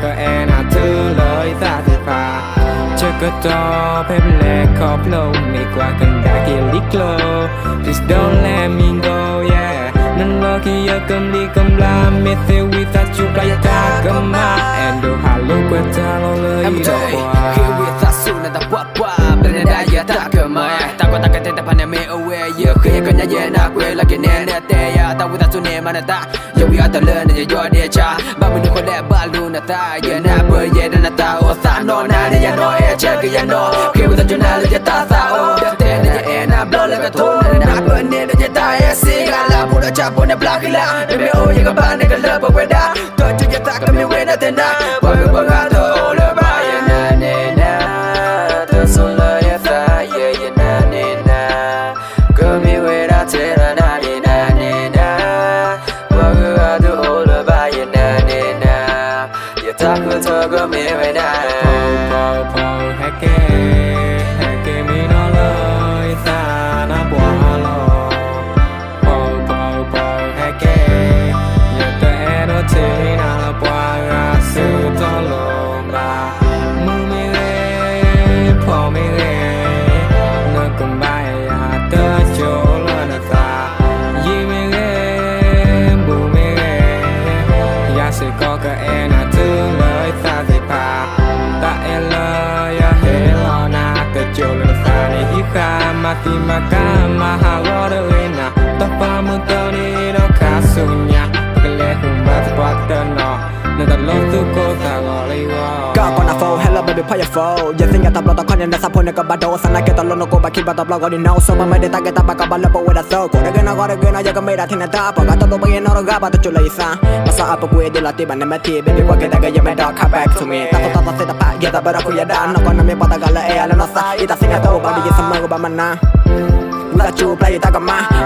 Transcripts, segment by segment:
ก็แอนเธอเลยตาที่พาเจอก็ต่อเพลแรกขอบลงไม่กว่ากันได้กี่ลิกโล Please don't let me go yeah นั่นรอกี่ยกำลีกำลาไม่เสียวิตาจุปลายตากำมาแอนดูฮัลโหลกว่าเธอเลยดอกบัวคือวิตาสูนั่นแต่ว่าเป็นได้ยาตาเกิดมาตาก็ตากันแต่พันไม่เอาไว้เยอะคือกันยังน่ากลัวแล้วกันแน่แต่ยาตาวิตาสูเนี่ยมันตายังวิอาตาเลินเนี่ยยอดเดียชาบ้ามันดูคนแรกบ้าลูน่าตาเยอะน่าเบื่อเย็นน่าตาโอซานอนน่าเนี่ยนอยเชื่อกันยังนอคือวิตาจูน่าเลยจะตาซาโอแต่เนี่ยแอนน่าบล็อกแล้วก็ทุ่งน่าเบื่อเนี่ยจะตายสิกาลาพูดจับพูดเนี่ยปลากิลาไม่เอายังกับบ้านเนี่ยก็เลิกบอกไว้ได้ตัวจุดจะตาก็ไม่เว้นแต่น่าบอกก็บอกว่าตัวโอเลยบ้าอย่างนั้นเนี่ยตัวสุดเลยตาเยอะๆน่าก็ไม่เว้นแต่น่าเนี่ยบอกว่าตัวโอเลยบ้าอย่างนั้นอย่าทักว่าเธอก็ไม่เว้นได้พอให้แกมีน้อยเลยตาหน้าบัวลอพอให้แกอย่าแต่รถที่น่าละบัวรักสุดตลอดมามือไม่เล่พอไม่เล่นึกกันไปเธอโจลนะตายิ้มไม่เล่บูไม่เล่อยากสิก็แอนเธอเลยตาที่พาMati makama hawarena Tapa mutoni no kasunya Pagale humbat patano Nada lotu kota goliwa ก็ก่อนโฟเฮลโลเบบี้พายโฟอย่าสิ่งอย่าตบเราตะคอนยันได้สับพนกับบาโดสันนักเกตลโนโกบาคิดบาตบเราก็ดินเอาโซมาไม่ได้ตาเกตบากาบาลปะเวดาโซโกเรเกนาก็เรเกนายังก็ไม่ได้ที่นั่นตาปะกาตโตไปยันนรกาบาตจุลยิสามาสาปะกุยเดลาติบันเนมทีเบบี้ว่าเกตาเกยังไม่ดอกคัมแบ็กทูมีตาตาเซตาปะเกตาบาราคุยดานก็นำไม่ปะตากาลเอลนอสาอิตาสิงห์โตบาดิยิสมังก็บามันนะWithout you, play it like I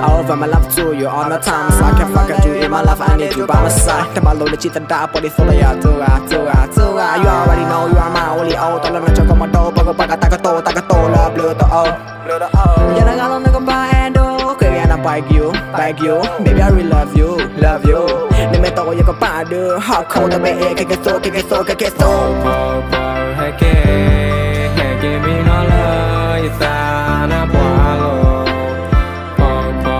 offer my love to you all the time So I can fuck at you in my life, I need you by my side Tell my lord that you to die, but it's all I do You already know you are my only old Tell them that you're gonna do, but go back at Takato, love, blue to all Yeah, I got on the goodbye and do Okay, and I beg you Baby, I really love you Let me talk, you can buy the hot cold, the bed, kick it soให้แกมีน้อยเลยตาหน้าบัวลอพอ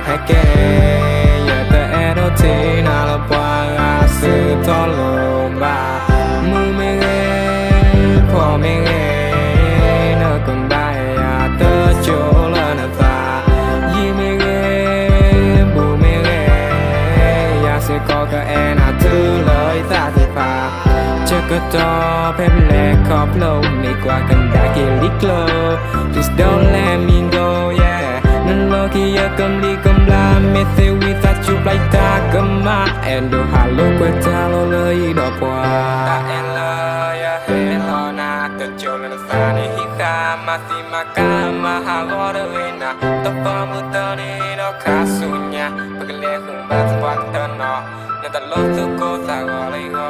ให้แกอย่าแต่รถที่น่าละบัวรักสุดตลอดมามือไม่เล่พอไม่เล่นึกกันได้เธอโจลนะตายิ้มไม่เล่บูไม่เล่อยากสิก็แอนเธอเลยตาที่พาเจอก็ต่อเพลแรกขอบลงไม่กว่ากันได้กี่ลิกโล Please don't let me go yeah นั่นรอกี่ยกำลีกำลาไม่เสียวิตาจุปลายตากำมาแอนดูฮัลโหลกว่าเธอเลยดอกบัวตาแอนเลยเห็นรอนาเธอโจลนะสาในฮิคามาติมากามาฮาวอร์เวนะต้องฟังมือเธอในดอกคาสุญญาปากเล่คงแบบสปอร์ตเธอเนาะนั่นตลอดทุกคนตากอะไรก็